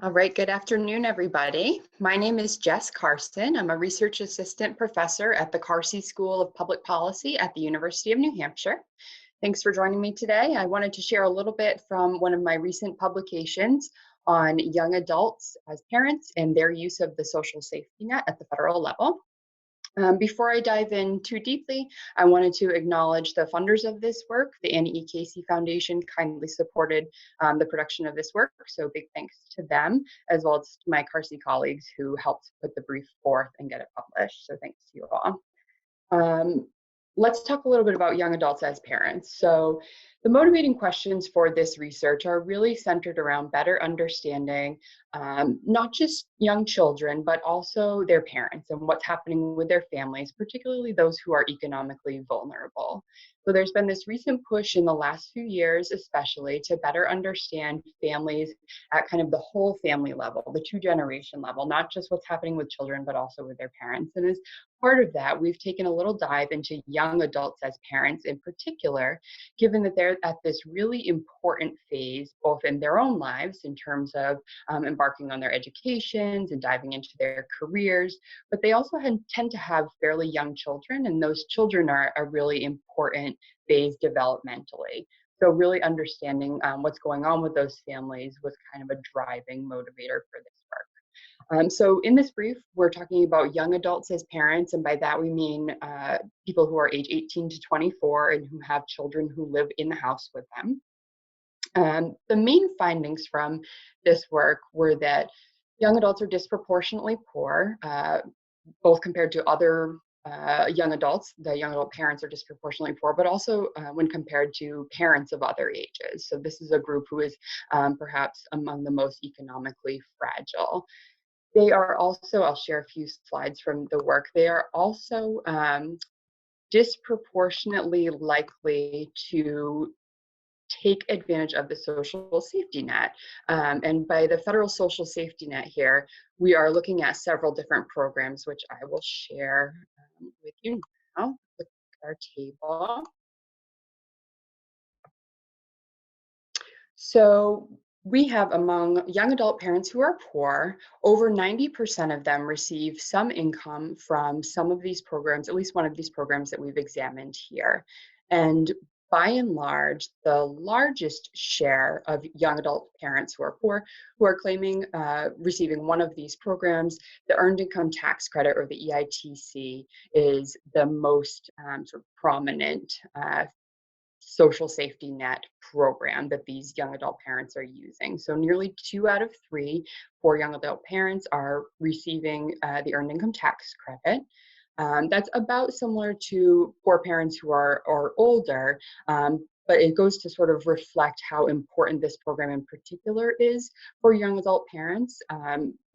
All right, good afternoon, everybody. My name is Jess Carson. I'm a research assistant professor at the Carsey School of Public Policy at the University of New Hampshire. Thanks for joining me today. I wanted to share a little bit from one of my recent publications on young adults as parents and their use of the social safety net at the federal level. Before I dive in too deeply, I wanted to acknowledge the funders of this work. The Annie E. Casey Foundation kindly supported the production of this work, so big thanks to them, as well as to my Carsey colleagues who helped put the brief forth and get it published. So thanks to you all. Um, let's talk a little bit about young adults as parents. So the motivating questions for this research are really centered around better understanding not just young children, but also their parents and what's happening with their families, particularly those who are economically vulnerable. So there's been this recent push in the last few years, especially, to better understand families at kind of the whole family level, the two-generation level, not just what's happening with children, but also with their parents. And as part of that, we've taken a little dive into young adults as parents in particular, given that they're at this really important phase, both in their own lives in terms of embarking on their educations and diving into their careers, but they also tend to have fairly young children, and those children are a really important phase developmentally. So really understanding what's going on with those families was kind of a driving motivator for this work. So in this brief, we're talking about young adults as parents, and by that we mean people who are age 18 to 24 and who have children who live in the house with them. The main findings from this work were that young adults are disproportionately poor, both compared to other young adults. The young adult parents are disproportionately poor, but also when compared to parents of other ages. So this is a group who is perhaps among the most economically fragile. They are also, I'll share a few slides from the work, they are also disproportionately likely to take advantage of the social safety net. And by the federal social safety net here, we are looking at several different programs, which I will share with you now. Look at our table. So we have among young adult parents who are poor, over 90% of them receive some income from some of these programs, at least one of these programs that we've examined here. And by and large, the largest share of young adult parents who are poor, who are claiming receiving one of these programs, the Earned Income Tax Credit, or the EITC, is the most sort of prominent social safety net program that these young adult parents are using. So nearly 2 out of 3 poor young adult parents are receiving the Earned Income Tax Credit. That's about similar to poor parents who are older, but it goes to sort of reflect how important this program in particular is for young adult parents.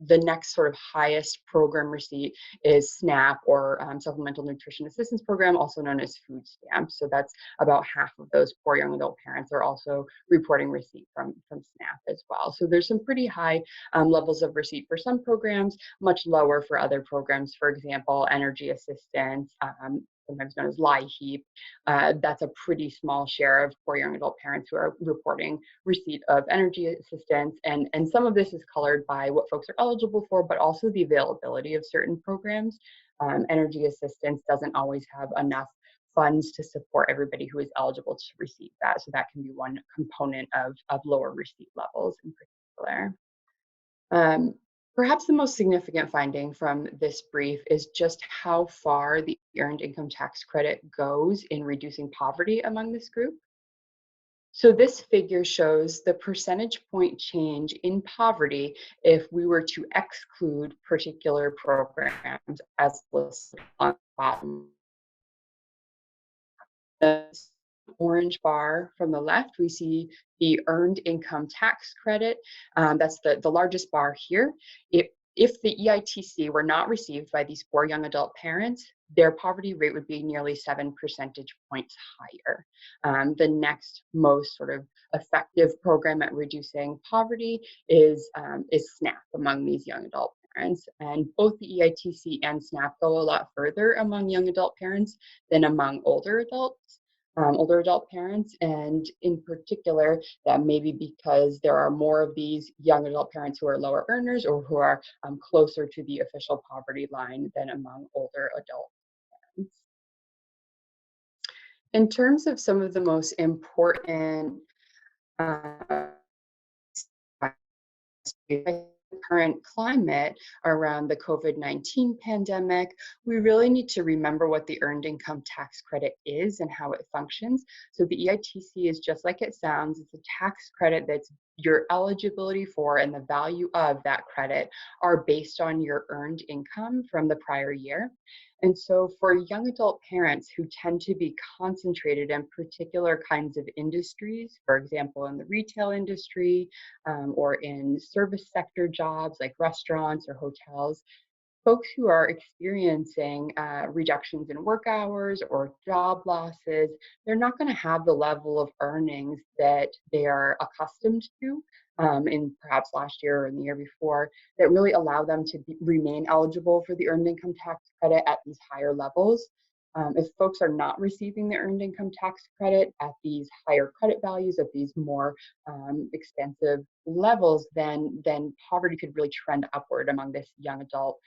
The next sort of highest program receipt is SNAP, or Supplemental Nutrition Assistance Program, also known as food stamps. So that's about half of those poor young adult parents are also reporting receipt from SNAP as well. So there's some pretty high levels of receipt for some programs, much lower for other programs. For example, energy assistance, sometimes known as LIHEAP. That's a pretty small share of poor young adult parents who are reporting receipt of energy assistance. And some of this is colored by what folks are eligible for, but also the availability of certain programs. Energy assistance doesn't always have enough funds to support everybody who is eligible to receive that. So that can be one component of lower receipt levels in particular. Perhaps the most significant finding from this brief is just how far the Earned Income Tax Credit goes in reducing poverty among this group. So this figure shows the percentage point change in poverty if we were to exclude particular programs as listed on the bottom. The orange bar from the left, we see the Earned Income Tax Credit. That's the largest bar here. If the EITC were not received by these poor young adult parents, their poverty rate would be nearly 7 percentage points higher. The next most sort of effective program at reducing poverty is SNAP among these young adult parents. And both the EITC and SNAP go a lot further among young adult parents than among older adults. older adult parents, and in particular, that may be because there are more of these young adult parents who are lower earners or who are closer to the official poverty line than among older adult parents. In terms of some of the most important uh, current climate around the COVID-19 pandemic, we really need to remember what the Earned Income Tax Credit is and how it functions. So the EITC is just like it sounds. It's a tax credit that's your eligibility for and the value of that credit are based on your earned income from the prior year. And so for young adult parents who tend to be concentrated in particular kinds of industries, for example, in the retail industry, or in service sector jobs like restaurants or hotels, folks who are experiencing reductions in work hours or job losses, they're not going to have the level of earnings that they are accustomed to in perhaps last year or in the year before that really allow them to remain eligible for the earned income tax credit at these higher levels. If folks are not receiving the earned income tax credit at these higher credit values, at these more expensive levels, then poverty could really trend upward among this young adult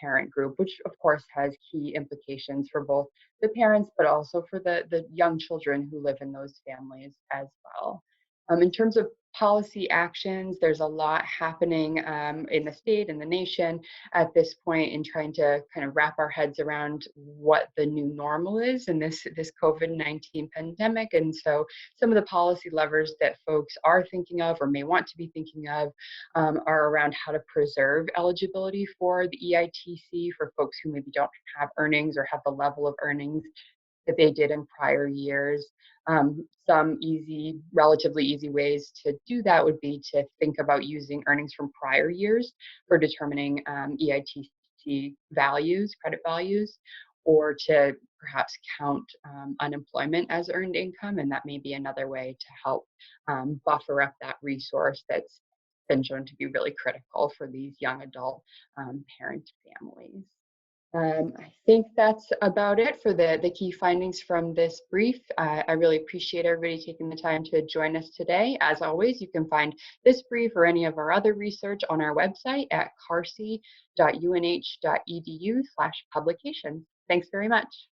parent group, which of course has key implications for both the parents, but also for the young children who live in those families as well. In terms of policy actions, there's a lot happening in the state and the nation at this point in trying to kind of wrap our heads around what the new normal is in this COVID-19 pandemic. And so some of the policy levers that folks are thinking of or may want to be thinking of are around how to preserve eligibility for the EITC for folks who maybe don't have earnings or have the level of earnings that they did in prior years. Some relatively easy ways to do that would be to think about using earnings from prior years for determining EITC values, credit values, or to perhaps count unemployment as earned income. And that may be another way to help buffer up that resource that's been shown to be really critical for these young adult parent families. I think that's about it for the key findings from this brief. I really appreciate everybody taking the time to join us today. As always, you can find this brief or any of our other research on our website at carsey.unh.edu/publications. Thanks very much.